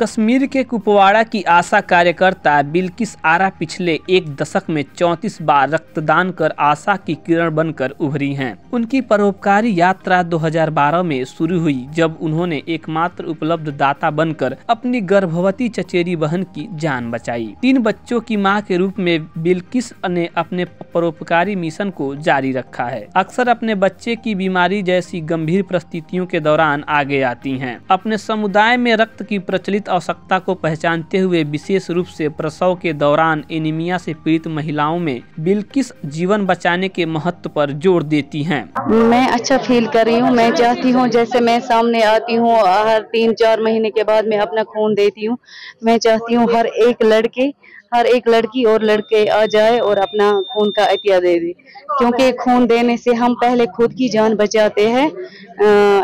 कश्मीर के कुपवाड़ा की आशा कार्यकर्ता बिल्किस आरा पिछले एक दशक में 34 बार रक्तदान कर आशा की किरण बनकर उभरी हैं। उनकी परोपकारी यात्रा 2012 में शुरू हुई, जब उन्होंने एकमात्र उपलब्ध दाता बनकर अपनी गर्भवती चचेरी बहन की जान बचाई। 3 बच्चों की मां के रूप में बिल्किस ने अपने परोपकारी मिशन को जारी रखा है। अक्सर अपने बच्चे की बीमारी जैसी गंभीर परिस्थितियों के दौरान आगे आती हैं। अपने समुदाय में रक्त की प्रचलित आवश्यकता को पहचानते हुए विशेष रूप से प्रसव के दौरान एनीमिया से पीड़ित महिलाओं में बिल्किस जीवन बचाने के महत्व पर जोर देती हैं। मैं अच्छा फील कर रही हूँ। मैं चाहती हूँ जैसे मैं सामने आती हूँ हर 3-4 महीने के बाद मैं अपना खून देती हूँ। मैं चाहती हूँ हर एक लड़की और लड़के आ जाए और अपना खून का अतिया दे दे, क्योंकि खून देने से हम पहले खुद की जान बचाते हैं।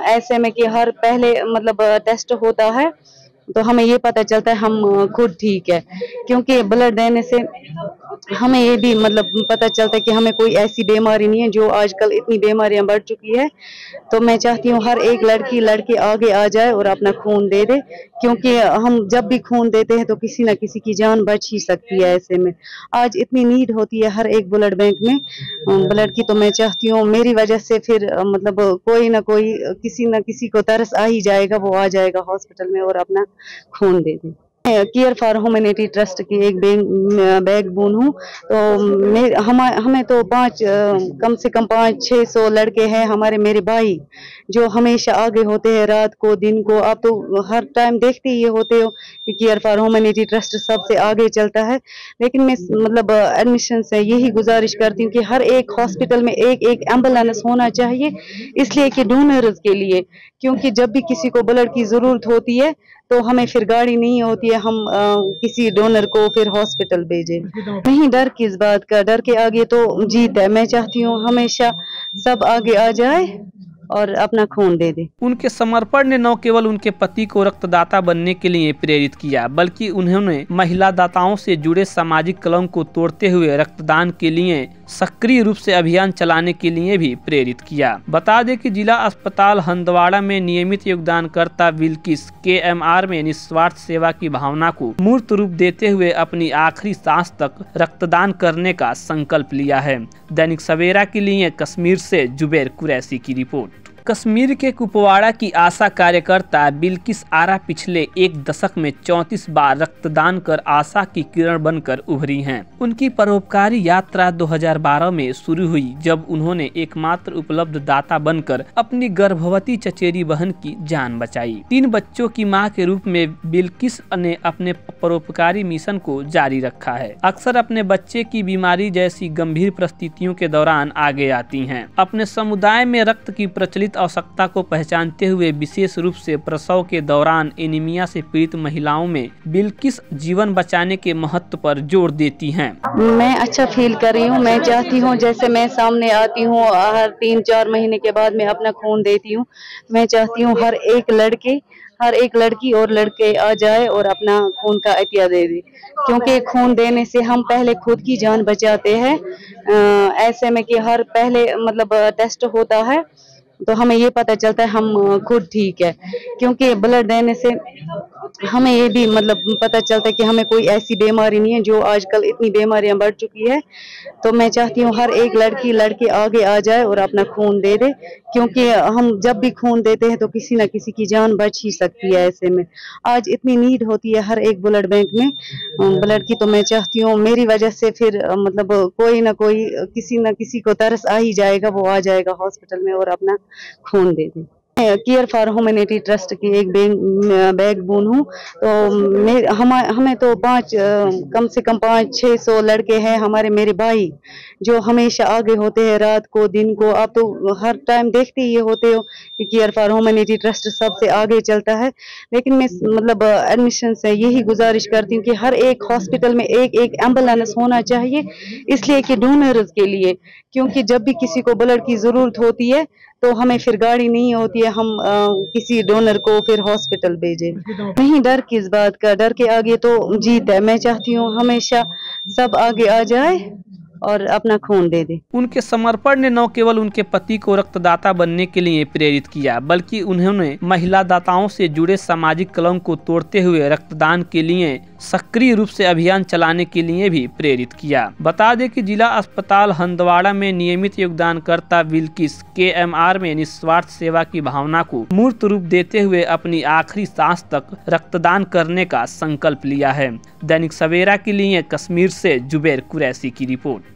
ऐसे में कि हर पहले टेस्ट होता है तो हमें ये पता चलता है हम खुद ठीक है, क्योंकि ब्लड देने से हमें ये भी पता चलता है कि हमें कोई ऐसी बीमारी नहीं है, जो आजकल इतनी बीमारियां बढ़ चुकी है। तो मैं चाहती हूँ हर एक लड़की लड़के आगे आ जाए और अपना खून दे दे, क्योंकि हम जब भी खून देते हैं तो किसी न किसी की जान बच ही सकती है। ऐसे में आज इतनी नीड होती है हर एक ब्लड बैंक में ब्लड की, तो मैं चाहती हूँ मेरी वजह से फिर कोई ना कोई किसी न किसी को तरस आ ही जाएगा, वो आ जाएगा हॉस्पिटल में और अपना खून दे दे। केयर फॉर ह्यूमैनिटी ट्रस्ट की एक बैकबोन हूँ। तो हमें तो कम से कम 500-600 लड़के हैं हमारे, मेरे भाई, जो हमेशा आगे होते हैं, रात को दिन को। आप तो हर टाइम देखते ही होते हो कि केयर फॉर ह्यूमैनिटी ट्रस्ट सबसे आगे चलता है। लेकिन मैं एडमिशन से यही गुजारिश करती हूँ कि हर एक हॉस्पिटल में एक एम्बुलेंस होना चाहिए, इसलिए कि डोनर्स के लिए, क्योंकि जब भी किसी को ब्लड की जरूरत होती है तो हमें फिर गाड़ी नहीं होती है, हम किसी डोनर को फिर हॉस्पिटल भेजे। नहीं, डर किस बात का, डर के आगे तो जीत है। मैं चाहती हूँ हमेशा सब आगे आ जाए और अपना खून दे दे। उनके समर्पण ने न केवल उनके पति को रक्तदाता बनने के लिए प्रेरित किया, बल्कि उन्होंने महिला दाताओं से जुड़े सामाजिक कलंक को तोड़ते हुए रक्तदान के लिए सक्रिय रूप से अभियान चलाने के लिए भी प्रेरित किया। बता दें कि जिला अस्पताल हंदवाड़ा में नियमित योगदानकर्ता बिल्किस KMR में निस्वार्थ सेवा की भावना को मूर्त रूप देते हुए अपनी आखिरी सांस तक रक्तदान करने का संकल्प लिया है। दैनिक सवेरा के लिए कश्मीर से जुबैर कुरैशी की रिपोर्ट। कश्मीर के कुपवाड़ा की आशा कार्यकर्ता बिल्किस आरा पिछले एक दशक में 34 बार रक्तदान कर आशा की किरण बनकर उभरी हैं। उनकी परोपकारी यात्रा 2012 में शुरू हुई, जब उन्होंने एकमात्र उपलब्ध दाता बनकर अपनी गर्भवती चचेरी बहन की जान बचाई। 3 बच्चों की मां के रूप में बिल्किस ने अपने परोपकारी मिशन को जारी रखा है। अक्सर अपने बच्चे की बीमारी जैसी गंभीर परिस्थितियों के दौरान आगे आती हैं। अपने समुदाय में रक्त की प्रचलित आवश्यकता को पहचानते हुए विशेष रूप से प्रसव के दौरान एनीमिया से पीड़ित महिलाओं में बिल्किस जीवन बचाने के महत्व पर जोर देती हैं। मैं अच्छा फील कर रही हूँ। मैं चाहती हूँ जैसे मैं सामने आती हूँ हर 3-4 महीने के बाद मैं अपना खून देती हूँ। मैं चाहती हूँ हर एक लड़की और लड़के आ जाए और अपना खून का अतिया दे दे, क्योंकि खून देने से हम पहले खुद की जान बचाते हैं। ऐसे में कि हर पहले टेस्ट होता है तो हमें ये पता चलता है हम खुद ठीक है, क्योंकि ब्लड देने से हमें ये भी पता चलता है कि हमें कोई ऐसी बीमारी नहीं है, जो आजकल इतनी बीमारियां बढ़ चुकी है। तो मैं चाहती हूँ हर एक लड़की लड़के आगे आ जाए और अपना खून दे दे, क्योंकि हम जब भी खून देते हैं तो किसी न किसी की जान बच ही सकती है। ऐसे में आज इतनी नीड होती है हर एक ब्लड बैंक में ब्लड की, तो मैं चाहती हूँ मेरी वजह से फिर कोई ना कोई किसी न किसी को तरस आ ही जाएगा, वो आ जाएगा हॉस्पिटल में और अपना खून दे दे। केयर फॉर ह्यूमैनिटी ट्रस्ट की एक बैकबोन हूँ। तो हमें तो कम से कम 500-600 लड़के हैं हमारे, मेरे भाई, जो हमेशा आगे होते हैं, रात को दिन को। आप तो हर टाइम देखते ही होते हो कि केयर फॉर ह्यूमैनिटी ट्रस्ट सबसे आगे चलता है। लेकिन मैं एडमिशन से यही गुजारिश करती हूँ कि हर एक हॉस्पिटल में एक एम्बुलेंस होना चाहिए, इसलिए कि डोनर्स के लिए, क्योंकि जब भी किसी को ब्लड की जरूरत होती है तो हमें फिर गाड़ी नहीं होती है, हम किसी डोनर को फिर हॉस्पिटल भेजे। नहीं, डर किस बात का, डर के आगे तो जीत है। मैं चाहती हूँ हमेशा सब आगे आ जाए और अपना खून दे दे। उनके समर्पण ने न केवल उनके पति को रक्तदाता बनने के लिए प्रेरित किया, बल्कि उन्होंने महिला दाताओं से जुड़े सामाजिक कलंक को तोड़ते हुए रक्तदान के लिए सक्रिय रूप से अभियान चलाने के लिए भी प्रेरित किया। बता दें कि जिला अस्पताल हंदवाड़ा में नियमित योगदानकर्ता बिल्किस KMR में निस्वार्थ सेवा की भावना को मूर्त रूप देते हुए अपनी आखिरी सांस तक रक्तदान करने का संकल्प लिया है। दैनिक सवेरा के लिए कश्मीर से जुबैर कुरैशी की रिपोर्ट।